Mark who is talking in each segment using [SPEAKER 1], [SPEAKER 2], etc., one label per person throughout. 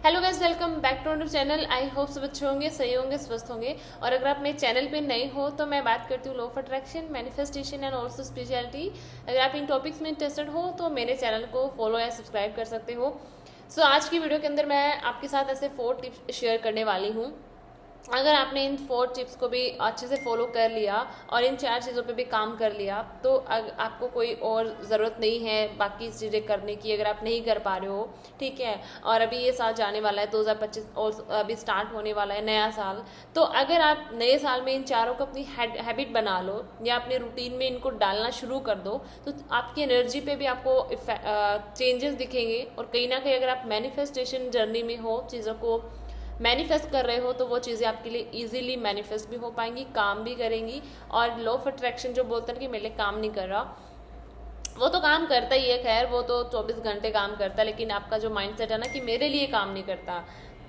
[SPEAKER 1] Hello guys, welcome back to our channel. I hope सब अच्छे होंगे, सही होंगे, स्वस्थ होंगे। और अगर आप मेरे चैनल पे नए हो तो मैं बात करती हूँ law of attraction, manifestation and also spirituality. अगर आप इन टॉपिक्स में इंटरेस्टेड हो तो मेरे चैनल को फॉलो या सब्सक्राइब कर सकते हो। सो आज की वीडियो के अंदर मैं आपके साथ ऐसे 4 टिप्स शेयर करने वाली हूँ। अगर आपने इन 4 टिप्स को भी अच्छे से फॉलो कर लिया और इन 4 चीज़ों पे भी काम कर लिया तो आपको कोई और ज़रूरत नहीं है बाकी चीज़ें करने की, अगर आप नहीं कर पा रहे हो। ठीक है। और अभी ये साल जाने वाला है 2025 और अभी स्टार्ट होने वाला है नया साल। तो अगर आप नए साल में इन चारों को अपनी हैबिट बना लो या अपने रूटीन में इनको डालना शुरू कर दो तो आपकी एनर्जी पे भी आपको चेंजेस दिखेंगे। और कहीं ना कहीं अगर आप मैनिफेस्टेशन जर्नी में हो, चीज़ों को मैनिफेस्ट कर रहे हो तो वो चीज़ें आपके लिए इजीली मैनिफेस्ट भी हो पाएंगी, काम भी करेंगी। और लॉ ऑफ अट्रैक्शन जो बोलते हैं कि मेरे लिए काम नहीं कर रहा, वो तो काम करता ही है, खैर वो तो 24 घंटे काम करता है, लेकिन आपका जो माइंडसेट है ना कि मेरे लिए काम नहीं करता,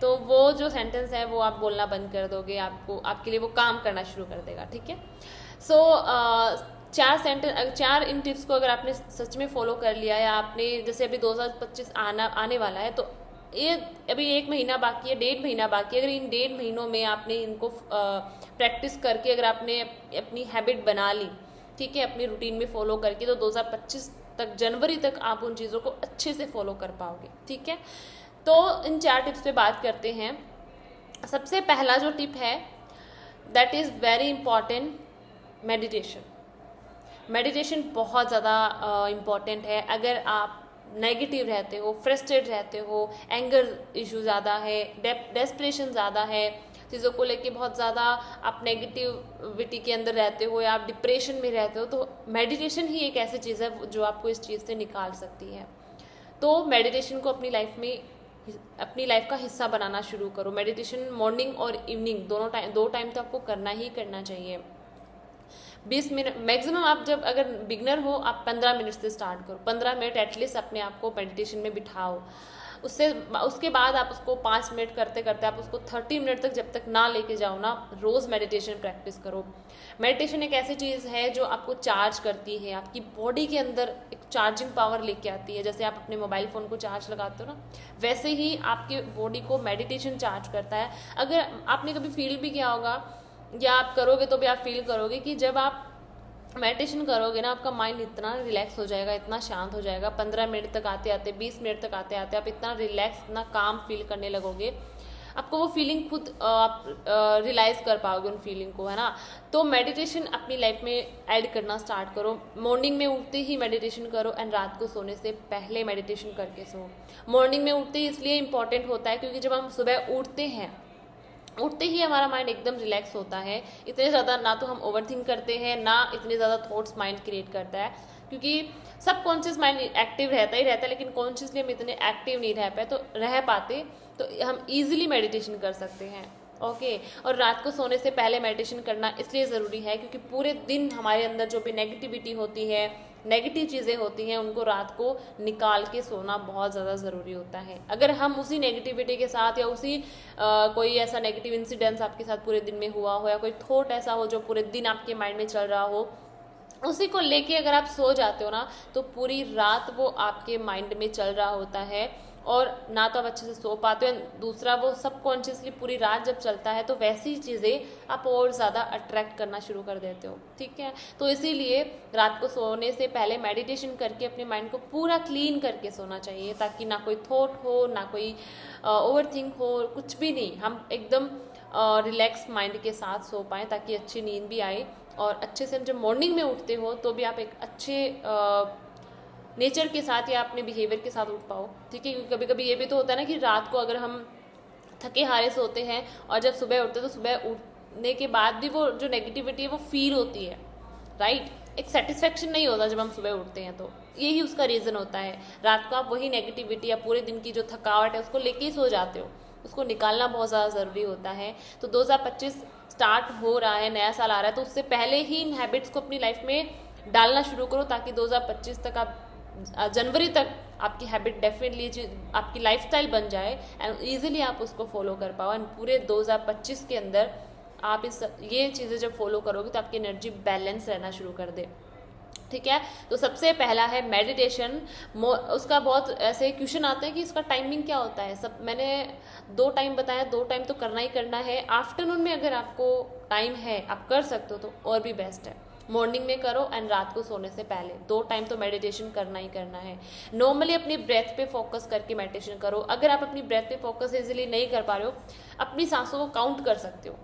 [SPEAKER 1] तो वो जो सेंटेंस है वो आप बोलना बंद कर दोगे, आपको आपके लिए वो काम करना शुरू कर देगा। ठीक है। सो 4 इन टिप्स को अगर आपने सच में फॉलो कर लिया या आपने जैसे अभी 2025 आने वाला है तो ये अभी 1 महीना बाकी है, 1.5 महीना बाकी है। अगर इन 1.5 महीनों में आपने इनको प्रैक्टिस करके अगर आपने अपनी हैबिट बना ली, ठीक है, अपनी रूटीन में फॉलो करके, तो 2025 तक, जनवरी तक आप उन चीज़ों को अच्छे से फॉलो कर पाओगे। ठीक है। तो इन 4 टिप्स पे बात करते हैं। सबसे पहला जो टिप है that is very important, meditation. Meditation बहुत ज़्यादा इम्पॉर्टेंट है। अगर आप नेगेटिव रहते हो, फ्रस्ट्रेट रहते हो, एंगर इशू ज़्यादा है, डेस्परेशन ज़्यादा है, चीज़ों को लेके बहुत ज़्यादा आप नेगेटिविटी के अंदर रहते हो या आप डिप्रेशन में रहते हो, तो मेडिटेशन ही एक ऐसी चीज़ है जो आपको इस चीज़ से निकाल सकती है। तो मेडिटेशन को अपनी लाइफ में, अपनी लाइफ का हिस्सा बनाना शुरू करो। मेडिटेशन मॉर्निंग और इवनिंग दो टाइम तो आपको करना ही करना चाहिए। 20 मिनट मैक्सिमम, आप जब अगर बिगनर हो आप 15 मिनट से स्टार्ट करो। 15 मिनट एटलीस्ट अपने आप को मेडिटेशन में बिठाओ। उसके बाद आप उसको 5 मिनट करते करते आप उसको 30 मिनट तक जब तक ना लेके जाओ ना, रोज़ मेडिटेशन प्रैक्टिस करो। मेडिटेशन एक ऐसी चीज़ है जो आपको चार्ज करती है, आपकी बॉडी के अंदर एक चार्जिंग पावर लेके आती है। जैसे आप अपने मोबाइल फ़ोन को चार्ज लगाते हो ना, वैसे ही आपके बॉडी को मेडिटेशन चार्ज करता है। अगर आपने कभी फील भी किया होगा या आप करोगे तो भी आप फील करोगे कि जब आप मेडिटेशन करोगे ना, आपका माइंड इतना रिलैक्स हो जाएगा, इतना शांत हो जाएगा। 15 मिनट तक आते आते, 20 मिनट तक आते आते आप इतना रिलैक्स, इतना काम फील करने लगोगे, आपको वो फीलिंग खुद आप रियलाइज कर पाओगे उन फीलिंग को, है ना। तो मेडिटेशन अपनी लाइफ में ऐड करना स्टार्ट करो। मॉर्निंग में उठते ही मेडिटेशन करो एंड रात को सोने से पहले मेडिटेशन करके सो। मॉर्निंग में उठते ही इसलिए इंपॉर्टेंट होता है क्योंकि जब हम सुबह उठते ही हमारा माइंड एकदम रिलैक्स होता है। इतने ज़्यादा ना तो हम ओवरथिंक करते हैं, ना इतने ज़्यादा थॉट्स माइंड क्रिएट करता है, क्योंकि सब कॉन्शियस माइंड एक्टिव रहता ही रहता है, लेकिन कॉन्शियसली हम इतने एक्टिव नहीं रह पाते, तो हम इजीली मेडिटेशन कर सकते हैं। ओके। और रात को सोने से पहले मेडिटेशन करना इसलिए ज़रूरी है क्योंकि पूरे दिन हमारे अंदर जो भी नेगेटिविटी होती है, नेगेटिव चीज़ें होती हैं, उनको रात को निकाल के सोना बहुत ज़्यादा ज़रूरी होता है। अगर हम उसी नेगेटिविटी के साथ या उसी कोई ऐसा नेगेटिव इंसिडेंस आपके साथ पूरे दिन में हुआ हो या कोई थॉट ऐसा हो जो पूरे दिन आपके माइंड में चल रहा हो, उसी को लेके अगर आप सो जाते हो ना, तो पूरी रात वो आपके माइंड में चल रहा होता है और ना तो आप अच्छे से सो पाते हो। दूसरा, वो सबकॉन्शियसली पूरी रात जब चलता है तो वैसी चीज़ें आप और ज़्यादा अट्रैक्ट करना शुरू कर देते हो। ठीक है। तो इसीलिए रात को सोने से पहले मेडिटेशन करके अपने माइंड को पूरा क्लीन करके सोना चाहिए, ताकि ना कोई थॉट हो, ना कोई ओवरथिंक हो, कुछ भी नहीं। हम एकदम रिलैक्स माइंड के साथ सो पाएँ ताकि अच्छी नींद भी आए और अच्छे से जब मॉर्निंग में उठते हो तो भी आप एक अच्छे नेचर के साथ या अपने बिहेवियर के साथ उठ पाओ। ठीक है। क्योंकि कभी कभी ये भी तो होता है ना कि रात को अगर हम थके हारे सोते हैं और जब सुबह उठते हैं तो सुबह उठने के बाद भी वो जो नेगेटिविटी है वो फील होती है, राइट। एक सेटिस्फेक्शन नहीं होता जब हम सुबह उठते हैं, तो यही उसका रीज़न होता है। रात को आप वही नेगेटिविटी या पूरे दिन की जो थकावट है उसको लेके ही सो जाते हो, उसको निकालना बहुत ज़्यादा ज़रूरी होता है। तो 2025 स्टार्ट हो रहा है, नया साल आ रहा है, तो उससे पहले ही इन हैबिट्स को अपनी लाइफ में डालना शुरू करो ताकि 2025 तक आप, जनवरी तक आपकी हैबिट डेफिनेटली आपकी लाइफस्टाइल बन जाए एंड इजीली आप उसको फॉलो कर पाओ। एंड पूरे 2025 के अंदर आप ये चीज़ें जब फॉलो करोगे तो आपकी एनर्जी बैलेंस रहना शुरू कर दे। ठीक है। तो सबसे पहला है मेडिटेशन। उसका बहुत ऐसे क्वेश्चन आते हैं कि इसका टाइमिंग क्या होता है। सब मैंने 2 टाइम बताया, 2 टाइम तो करना ही करना है। आफ्टरनून में अगर आपको टाइम है, आप कर सकते हो तो और भी बेस्ट है। मॉर्निंग में करो एंड रात को सोने से पहले 2 टाइम तो मेडिटेशन करना ही करना है। नॉर्मली अपनी ब्रेथ पे फोकस करके मेडिटेशन करो। अगर आप अपनी ब्रेथ पे फोकस इजीली नहीं कर पा रहे हो, अपनी सांसों को काउंट कर सकते हो,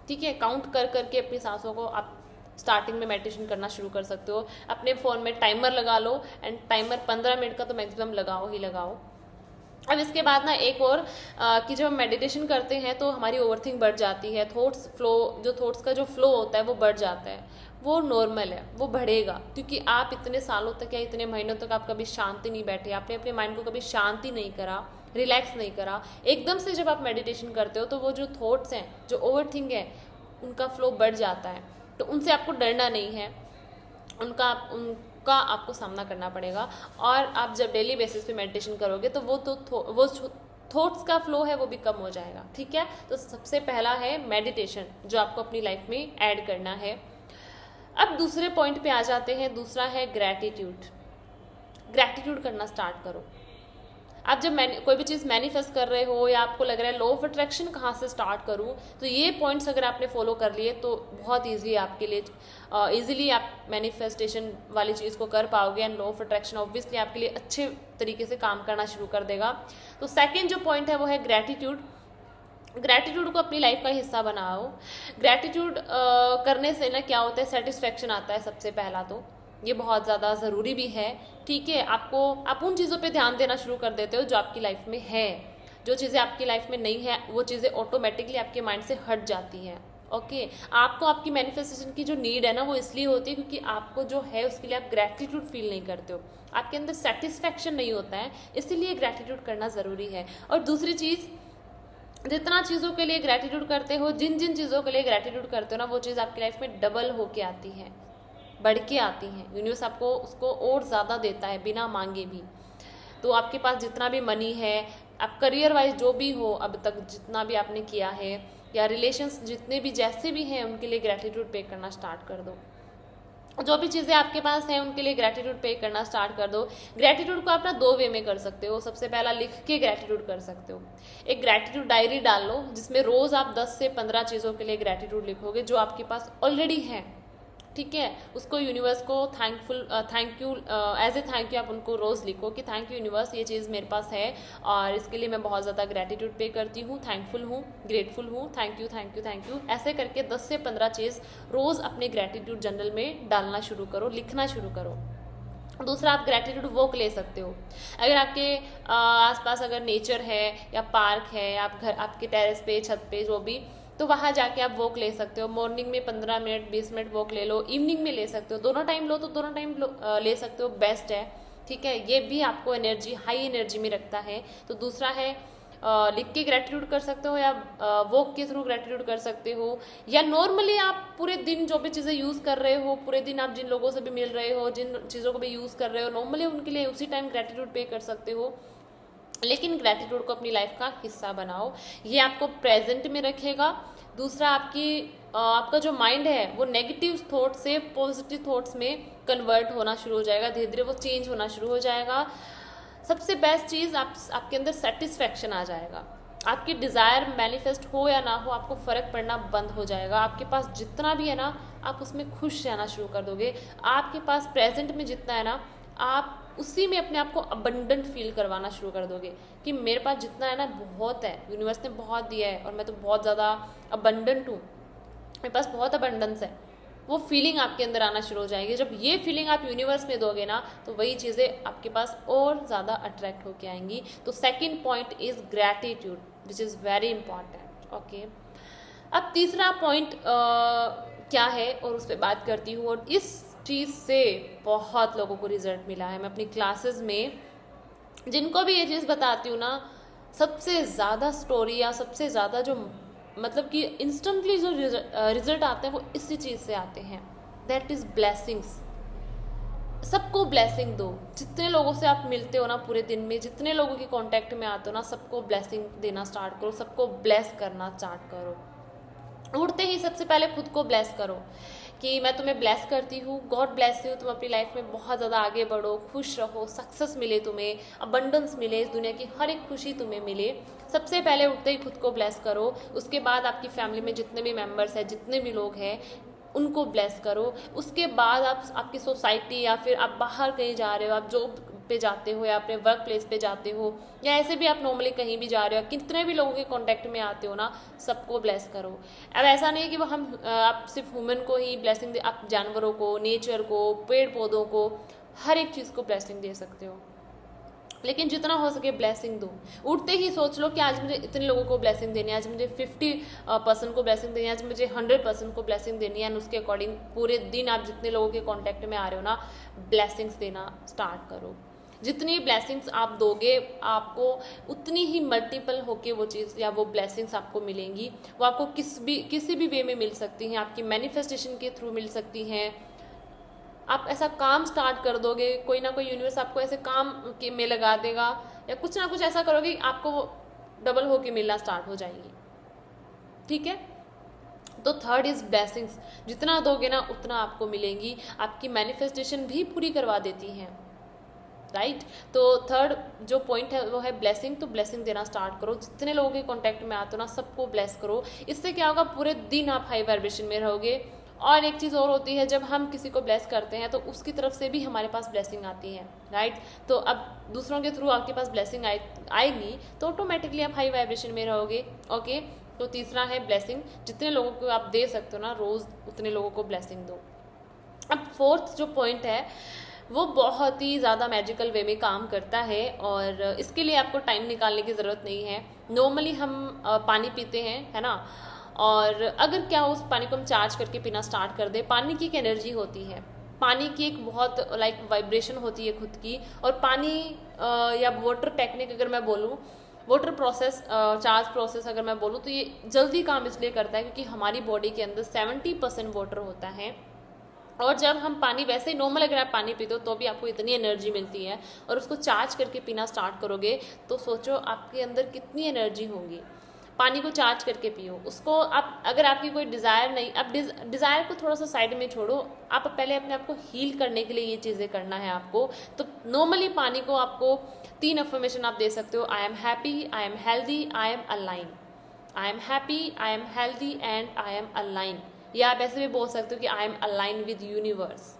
[SPEAKER 1] ठीक है। काउंट कर करके अपनी सांसों को आप स्टार्टिंग में मेडिटेशन करना शुरू कर सकते हो। अपने फ़ोन में टाइमर लगा लो एंड टाइमर 15 मिनट का तो मैक्सिमम लगाओ ही लगाओ। अब इसके बाद ना एक और कि जब हम मेडिटेशन करते हैं तो हमारी ओवरथिंक बढ़ जाती है। थॉट्स का जो फ्लो होता है वो बढ़ जाता है। वो नॉर्मल है, वो बढ़ेगा, क्योंकि आप इतने सालों तक या इतने महीनों तक आप कभी शांति नहीं बैठे, आपने अपने माइंड को कभी शांति नहीं करा, रिलैक्स नहीं करा। एकदम से जब आप मेडिटेशन करते हो तो वो जो थॉट्स हैं, जो ओवरथिंक है, उनका फ्लो बढ़ जाता है। तो उनसे आपको डरना नहीं है, उनका आपको सामना करना पड़ेगा। और आप जब डेली बेसिस पे मेडिटेशन करोगे तो वो थॉट्स का फ्लो है वो भी कम हो जाएगा, ठीक है। तो सबसे पहला है मेडिटेशन, जो आपको अपनी लाइफ में ऐड करना है। अब दूसरे पॉइंट पे आ जाते हैं। दूसरा है ग्रैटिट्यूड। ग्रैटिट्यूड करना स्टार्ट करो। आप जब कोई भी चीज़ मैनिफेस्ट कर रहे हो या आपको लग रहा है लॉ ऑफ अट्रैक्शन कहाँ से स्टार्ट करूँ, तो ये पॉइंट्स अगर आपने फॉलो कर लिए तो बहुत ईजी है आपके लिए। ईजिली आप मैनिफेस्टेशन वाली चीज़ को कर पाओगे and law of attraction obviously आपके लिए अच्छे तरीके से काम करना शुरू कर देगा। तो सेकेंड जो पॉइंट है वो है ग्रैटिट्यूड। ग्रैटिट्यूड को अपनी लाइफ का हिस्सा बनाओ। ग्रैटिट्यूड करने से ना क्या होता है, सेटिस्फेक्शन आता है सबसे पहला तो, ये बहुत ज़्यादा ज़रूरी भी है, ठीक है। आप उन चीज़ों पे ध्यान देना शुरू कर देते हो जो आपकी लाइफ में है। जो चीज़ें आपकी लाइफ में नहीं है वो चीज़ें ऑटोमेटिकली आपके माइंड से हट जाती हैं, ओके। आपको आपकी मैनिफेस्टेशन की जो नीड है ना वो इसलिए होती है क्योंकि आपको जो है उसके लिए आप ग्रैटिट्यूड फील नहीं करते हो, आपके अंदर सेटिस्फेक्शन नहीं होता है, इसीलिए ग्रैटिट्यूड करना ज़रूरी है। और दूसरी चीज़, जितना चीज़ों के लिए ग्रैटिट्यूड करते हो, जिन जिन चीज़ों के लिए ग्रैटिट्यूड करते हो ना, वो चीज़ आपकी लाइफ में डबल होके आती है, बढ़ के आती हैं। यूनिवर्स आपको उसको और ज़्यादा देता है बिना मांगे भी। तो आपके पास जितना भी मनी है, आप करियर वाइज जो भी हो अब तक जितना भी आपने किया है, या रिलेशंस जितने भी जैसे भी हैं, उनके लिए ग्रैटिट्यूड पे करना स्टार्ट कर दो। जो भी चीज़ें आपके पास हैं उनके लिए ग्रैटिट्यूड पे करना स्टार्ट कर दो। ग्रैटिट्यूड को आप ना 2 वे में कर सकते हो। सबसे पहला लिख के ग्रैटिट्यूड कर सकते हो। एक ग्रैटिट्यूड डायरी डाल लो जिसमें रोज़ आप 10 से 15 चीज़ों के लिए ग्रैटिट्यूड लिखोगे जो आपके पास ऑलरेडी है, ठीक है। उसको यूनिवर्स को thank you as a thank you आप उनको रोज़ लिखो कि थैंक यू यूनिवर्स, ये चीज़ मेरे पास है और इसके लिए मैं बहुत ज़्यादा ग्रैटिट्यूड पे करती हूँ, थैंकफुल हूँ, ग्रेटफुल हूँ, thank you thank you thank you. ऐसे करके 10 से 15 चीज़ रोज़ अपने ग्रैटिट्यूड जर्नल में डालना शुरू करो, लिखना शुरू करो। दूसरा, आप ग्रैटिट्यूड वॉक ले सकते हो। अगर आपके आसपास अगर नेचर है या पार्क है, आप घर आपके टेरेस पे, छत पे, जो भी, तो वहाँ जाके आप वॉक ले सकते हो। मॉर्निंग में 15 मिनट 20 मिनट वॉक ले लो, इवनिंग में ले सकते हो, दोनों टाइम लो तो दोनों टाइम ले सकते हो, बेस्ट है, ठीक है। ये भी आपको एनर्जी, हाई एनर्जी में रखता है। तो दूसरा है लिख के ग्रैटिट्यूड कर सकते हो, या वॉक के थ्रू ग्रैटिट्यूड कर सकते हो, या नॉर्मली आप पूरे दिन जो भी चीज़ें यूज़ कर रहे हो, पूरे दिन आप जिन लोगों से भी मिल रहे हो, जिन चीज़ों को भी यूज़ कर रहे हो, नॉर्मली उनके लिए उसी टाइम ग्रैटिट्यूड पे कर सकते हो। लेकिन ग्रैटिट्यूड को अपनी लाइफ का हिस्सा बनाओ, ये आपको प्रेजेंट में रखेगा। दूसरा, आपका जो माइंड है वो नेगेटिव थॉट से पॉजिटिव थॉट्स में कन्वर्ट होना शुरू हो जाएगा, धीरे धीरे वो चेंज होना शुरू हो जाएगा। सबसे बेस्ट चीज़, आपके अंदर सेटिस्फैक्शन आ जाएगा। आपकी डिज़ायर मैनिफेस्ट हो या ना हो, आपको फ़र्क पड़ना बंद हो जाएगा। आपके पास जितना भी है ना, आप उसमें खुश रहना शुरू कर दोगे। आपके पास प्रेजेंट में जितना है ना, आप उसी में अपने आप को अबंडेंट फील करवाना शुरू कर दोगे कि मेरे पास जितना है ना बहुत है, यूनिवर्स ने बहुत दिया है और मैं तो बहुत ज़्यादा अबंडेंट हूँ, मेरे पास बहुत अबंडेंस है। वो फीलिंग आपके अंदर आना शुरू हो जाएगी। जब ये फीलिंग आप यूनिवर्स में दोगे ना, तो वही चीज़ें आपके पास और ज़्यादा अट्रैक्ट होके आएंगी। तो second point is gratitude, which is very important, okay. अब तीसरा पॉइंट क्या है और उस पर बात करती हूँ। और इस चीज़ से बहुत लोगों को रिजल्ट मिला है। मैं अपनी क्लासेस में जिनको भी ये चीज़ बताती हूँ ना, सबसे ज़्यादा स्टोरी या सबसे ज़्यादा जो मतलब कि इंस्टेंटली जो रिजल्ट आते हैं वो इसी चीज़ से आते हैं। That is blessings. सबको ब्लेसिंग दो। जितने लोगों से आप मिलते हो ना पूरे दिन में, जितने लोगों के कांटेक्ट में आते हो ना, सबको ब्लेसिंग देना स्टार्ट करो, सबको ब्लेस करना स्टार्ट करो। उठते ही सबसे पहले खुद को ब्लेस करो कि मैं तुम्हें ब्लेस करती हूँ, गॉड ब्लेस यू, तुम अपनी लाइफ में बहुत ज़्यादा आगे बढ़ो, खुश रहो, सक्सेस मिले तुम्हें, अबंडेंस मिले, इस दुनिया की हर एक खुशी तुम्हें मिले। सबसे पहले उठते ही खुद को ब्लेस करो, उसके बाद आपकी फैमिली में जितने भी मेंबर्स हैं, जितने भी लोग हैं, उनको ब्लेस करो। उसके बाद आप आपकी सोसाइटी या फिर आप बाहर कहीं जा रहे हो, आप जॉब पे जाते हो या अपने वर्क प्लेस पे जाते हो या ऐसे भी आप नॉर्मली कहीं भी जा रहे हो, कितने भी लोगों के कांटेक्ट में आते हो ना, सबको ब्लेस करो। अब ऐसा नहीं है कि वो आप सिर्फ ह्यूमन को ही ब्लेसिंग दे, आप जानवरों को, नेचर को, पेड़ पौधों को, हर एक चीज़ को ब्लेसिंग दे सकते हो, लेकिन जितना हो सके ब्लेसिंग दो। उठते ही सोच लो कि आज मुझे इतने लोगों को ब्लेसिंग देनी है, आज मुझे 50% को ब्लेसिंग देनी है, आज मुझे 100% को ब्लेसिंग देनी है। एंड उसके अकॉर्डिंग पूरे दिन आप जितने लोगों के कांटेक्ट में आ रहे हो ना, ब्लेसिंग्स देना स्टार्ट करो। जितनी ब्लेसिंग्स आप दोगे, आपको उतनी ही मल्टीपल होके वो चीज़ या वो ब्लेसिंग्स आपको मिलेंगी। वो आपको किसी भी वे में मिल सकती हैं, आपकी मैनिफेस्टेशन के थ्रू मिल सकती हैं। आप ऐसा काम स्टार्ट कर दोगे, कोई ना कोई यूनिवर्स आपको ऐसे काम में लगा देगा, या कुछ ना कुछ ऐसा करोगे, आपको डबल होके मिलना स्टार्ट हो जाएंगी। ठीक है, तो थर्ड इज ब्लेसिंग्स। जितना दोगे ना उतना आपको मिलेंगी, आपकी मैनिफेस्टेशन भी पूरी करवा देती हैं, राइट। तो थर्ड जो पॉइंट है वो है ब्लेसिंग। तो ब्लेसिंग देना स्टार्ट करो, जितने लोगों के कांटेक्ट में आते हो ना, सबको ब्लेस करो। इससे क्या होगा, पूरे दिन आप हाई वाइब्रेशन में रहोगे। और एक चीज़ और होती है, जब हम किसी को ब्लेस करते हैं तो उसकी तरफ से भी हमारे पास ब्लेसिंग आती है, राइट। तो अब दूसरों के थ्रू आपके पास ब्लेसिंग आएगी तो ऑटोमेटिकली आप हाई वाइब्रेशन में रहोगे। ओके, तो तीसरा है ब्लेसिंग। जितने लोगों को आप दे सकते हो ना रोज़, उतने लोगों को ब्लेसिंग दो। अब फोर्थ जो पॉइंट है वो बहुत ही ज़्यादा मैजिकल वे में काम करता है, और इसके लिए आपको टाइम निकालने की ज़रूरत नहीं है। नॉर्मली हम पानी पीते हैं, है ना, और अगर क्या उस पानी को हम चार्ज करके पीना स्टार्ट कर दे, पानी की एक एनर्जी होती है, पानी की एक बहुत लाइक वाइब्रेशन होती है खुद की। और पानी या वाटर टेक्निक अगर मैं बोलूँ, वाटर प्रोसेस, चार्ज प्रोसेस अगर मैं बोलूँ, तो ये जल्दी काम इसलिए करता है क्योंकि हमारी बॉडी के अंदर 70% वाटर होता है। और जब हम पानी, वैसे ही नॉर्मल अगर आप पानी पीते हो तो भी आपको इतनी एनर्जी मिलती है, और उसको चार्ज करके पीना स्टार्ट करोगे तो सोचो आपके अंदर कितनी एनर्जी होगी। पानी को चार्ज करके पियो उसको। आप अगर आपकी कोई डिज़ायर नहीं, आप डिज़ायर को थोड़ा सा साइड में छोड़ो, आप पहले अपने आप को हील करने के लिए ये चीज़ें करना है आपको। तो नॉर्मली पानी को आपको 3 अफर्मेशन आप दे सकते हो। I am happy, I am healthy, I am align. I am happy, I am healthy and I am align. या आप ऐसे भी बोल सकते हो कि I am align with universe.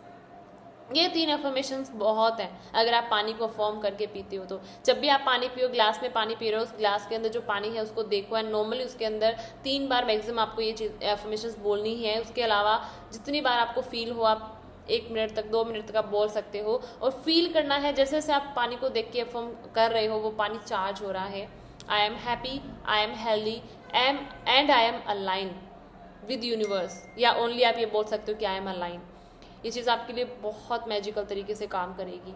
[SPEAKER 1] ये 3 अफर्मेशंस बहुत हैं अगर आप पानी को फॉर्म करके पीते हो तो। जब भी आप पानी पियो, ग्लास में पानी पी रहे हो, उस ग्लास के अंदर जो पानी है उसको देखो, एंड नॉर्मली उसके अंदर 3 बार मैक्सिमम आपको ये चीज़ अफर्मेशंस बोलनी है। उसके अलावा जितनी बार आपको फील हो, आप 1 मिनट तक, 2 मिनट तक आप बोल सकते हो, और फील करना है जैसे जैसे आप पानी को देख के अफर्म कर रहे हो वो पानी चार्ज हो रहा है। I am happy, I am healthy and I am align with universe, या ओनली आप ये बोल सकते हो कि आई एम अलाइन। ये चीज़ आपके लिए बहुत मैजिकल तरीके से काम करेगी।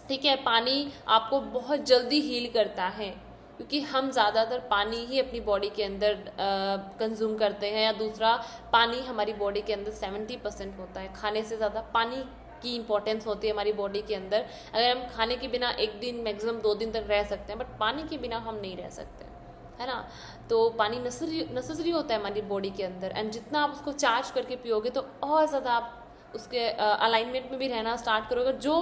[SPEAKER 1] ठीक है, पानी आपको बहुत जल्दी हील करता है क्योंकि हम ज़्यादातर पानी ही अपनी बॉडी के अंदर कंज्यूम करते हैं, या दूसरा पानी हमारी बॉडी के अंदर 70% होता है। खाने से ज़्यादा पानी की इंपॉर्टेंस होती है हमारी बॉडी के अंदर। अगर हम खाने के बिना 1 दिन मैक्सिमम 2 दिन तक रह सकते हैं, बट पानी के बिना हम नहीं रह सकते, है ना। तो पानी नेसेसरी होता है हमारी बॉडी के अंदर, एंड जितना आप उसको चार्ज करके पियोगे तो और ज़्यादा आप उसके अलाइनमेंट में भी रहना स्टार्ट करोगे। जो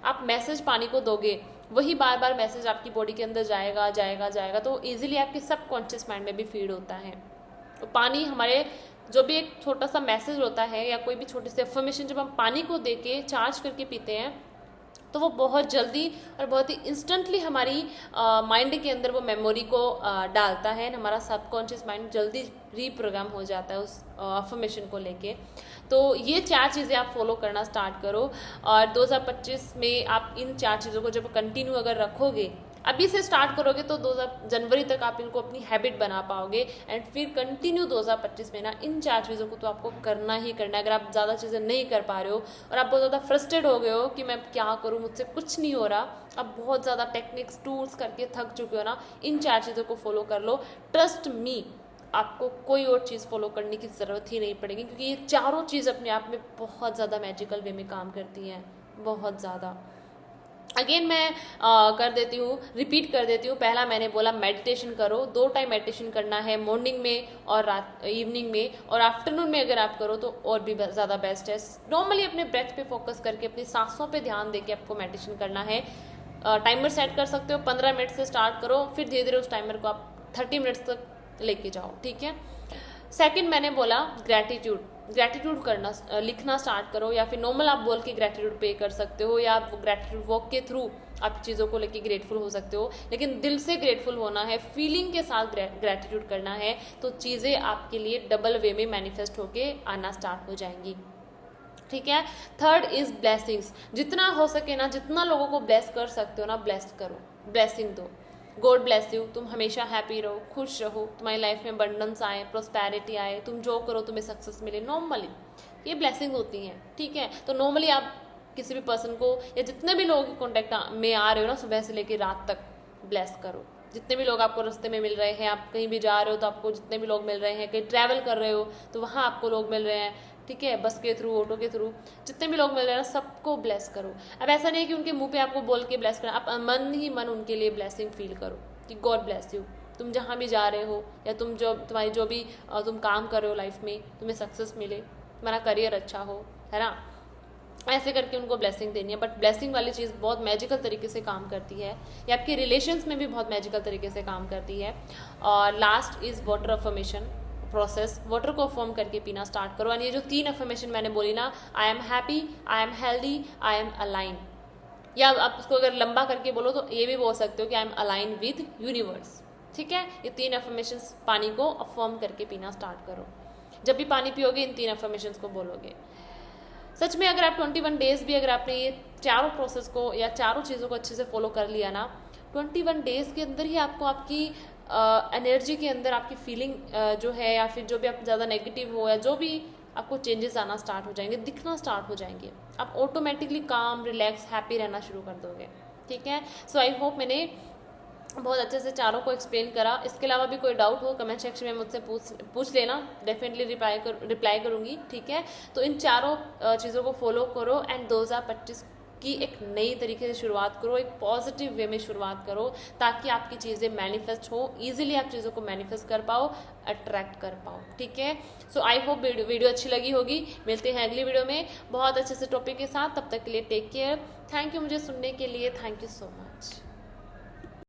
[SPEAKER 1] आप मैसेज पानी को दोगे वही बार बार मैसेज आपकी बॉडी के अंदर जाएगा जाएगा जाएगा, तो इजीली आपके सबकॉन्शियस माइंड में भी फीड होता है। तो पानी हमारे जो भी एक छोटा सा मैसेज होता है या कोई भी छोटी सी अफर्मेशन जब हम पानी को दे के चार्ज करके पीते हैं तो वो बहुत जल्दी और बहुत ही इंस्टेंटली हमारी माइंड के अंदर वो मेमोरी को डालता है। हमारा सबकॉन्शियस माइंड जल्दी रीप्रोग्राम हो जाता है उस अफर्मेशन को लेके। तो ये 4 चीज़ें आप फॉलो करना स्टार्ट करो, और 2025 में आप इन 4 चीज़ों को जब कंटिन्यू अगर रखोगे, अभी से स्टार्ट करोगे तो 2000 जनवरी तक आप इनको अपनी हैबिट बना पाओगे, एंड फिर कंटिन्यू 2025 में ना इन 4 चीज़ों को तो आपको करना ही करना है। अगर आप ज़्यादा चीज़ें नहीं कर पा रहे हो और आप बहुत ज़्यादा फ्रस्ट्रेट हो गए हो कि मैं क्या करूँ, मुझसे कुछ नहीं हो रहा, आप बहुत ज़्यादा टेक्निक्स टूल्स करके थक चुके हो ना, इन 4 चीज़ों को फॉलो कर लो। ट्रस्ट मी, आपको कोई और चीज़ फॉलो करने की ज़रूरत ही नहीं पड़ेगी, क्योंकि ये चारों चीज़ अपने आप में बहुत ज़्यादा मैजिकल वे में काम करती हैं, बहुत ज़्यादा। अगेन मैं कर देती हूँ, रिपीट कर देती हूँ। पहला मैंने बोला मेडिटेशन करो, 2 टाइम मेडिटेशन करना है, मॉर्निंग में और रात इवनिंग में, और आफ्टरनून में अगर आप करो तो और भी ज़्यादा बेस्ट है। नॉर्मली अपने ब्रेथ पे फोकस करके अपनी सांसों पे ध्यान देके आपको मेडिटेशन करना है। टाइमर सेट कर सकते हो, 15 मिनट से स्टार्ट करो, फिर धीरे धीरे उस टाइमर को आप 30 मिनट्स तक लेके जाओ, ठीक है। सेकंड मैंने बोला ग्रैटिट्यूड करना, लिखना स्टार्ट करो, या फिर नॉर्मल आप बोल के ग्रैटिट्यूड पे कर सकते हो, या आप ग्रैटिट्यूड वॉक के थ्रू आप चीज़ों को लेके ग्रेटफुल हो सकते हो। लेकिन दिल से ग्रेटफुल होना है, फीलिंग के साथ ग्रैटिट्यूड करना है, तो चीज़ें आपके लिए डबल वे में मैनिफेस्ट होके आना स्टार्ट हो जाएंगी, ठीक है। Third is blessings. जितना हो सके ना, जितना लोगों को ब्लेस कर सकते हो ना, ब्लेस करो, ब्लेसिंग दो। गॉड ब्लेस यू, तुम हमेशा हैप्पी रहो, खुश रहो, तुम्हारी लाइफ में बंडन्स आए, प्रोस्पैरिटी आए, तुम जो करो तुम्हें सक्सेस मिले, नॉर्मली ये ब्लेसिंग होती हैं, ठीक है। तो नॉर्मली आप किसी भी पर्सन को या जितने भी लोगों के कॉन्टैक्ट में आ रहे हो ना, सुबह से लेकर रात तक ब्लेस करो। जितने भी लोग आपको रास्ते में मिल रहे हैं, आप कहीं भी जा रहे हो तो आपको जितने भी लोग मिल रहे हैं, कहीं ट्रैवल कर रहे हो तो वहाँ आपको लोग मिल रहे हैं, ठीक है, बस के थ्रू, ऑटो के थ्रू, जितने भी लोग मिल रहे हैं ना, सबको ब्लेस करो। अब ऐसा नहीं है कि उनके मुंह पे आपको बोल के ब्लेस करना, आप मन ही मन उनके लिए ब्लेसिंग फील करो कि गॉड ब्लेस यू। तुम जहाँ भी जा रहे हो, या तुम्हारी जो भी तुम काम कर रहे हो लाइफ में, तुम्हें सक्सेस मिले, तुम्हारा करियर अच्छा हो, है ना, ऐसे करके उनको ब्लेसिंग देनी है। बट ब्लेसिंग वाली चीज़ बहुत मैजिकल तरीके से काम करती है, ये आपके रिलेशंस में भी बहुत मैजिकल तरीके से काम करती है। और last is water affirmation process. Water को फॉर्म करके पीना स्टार्ट करो। और ये जो 3 अफर्मेशन मैंने बोली ना, I am happy, I am healthy, I am align, या आप उसको अगर लंबा करके बोलो तो ये भी बोल सकते हो कि I am align with universe, ठीक है। ये 3 अफर्मेशंस पानी को अफर्म करके पीना स्टार्ट करो। जब भी पानी पियोगे इन 3 अफर्मेशंस को बोलोगे। सच में अगर आप 21 डेज भी अगर आपने ये चारों प्रोसेस को या चारों चीज़ों को अच्छे से फॉलो कर लिया ना, 21 डेज के अंदर ही आपको आपकी एनर्जी के अंदर आपकी फीलिंग जो है, या फिर जो भी आप ज़्यादा नेगेटिव हो, या जो भी आपको चेंजेस आना स्टार्ट हो जाएंगे, दिखना स्टार्ट हो जाएंगे। आप ऑटोमेटिकली काम, रिलैक्स, हैप्पी रहना शुरू कर दोगे, ठीक है। सो आई होप मैंने बहुत अच्छे से चारों को एक्सप्लेन करा। इसके अलावा भी कोई डाउट हो कमेंट सेक्शन में मुझसे पूछ लेना, डेफिनेटली रिप्लाई करूँगी, ठीक है। तो इन चारों चीज़ों को फॉलो करो एंड 2025 की एक नई तरीके से शुरुआत करो, एक पॉजिटिव वे में शुरुआत करो, ताकि आपकी चीज़ें मैनिफेस्ट हो, ईजिली आप चीज़ों को मैनिफेस्ट कर पाओ, अट्रैक्ट कर पाओ, ठीक है। सो आई होप वीडियो अच्छी लगी होगी। मिलते हैं अगली वीडियो में बहुत अच्छे से टॉपिक के साथ। तब तक के लिए टेक केयर। थैंक यू मुझे सुनने के लिए। Thank you so much.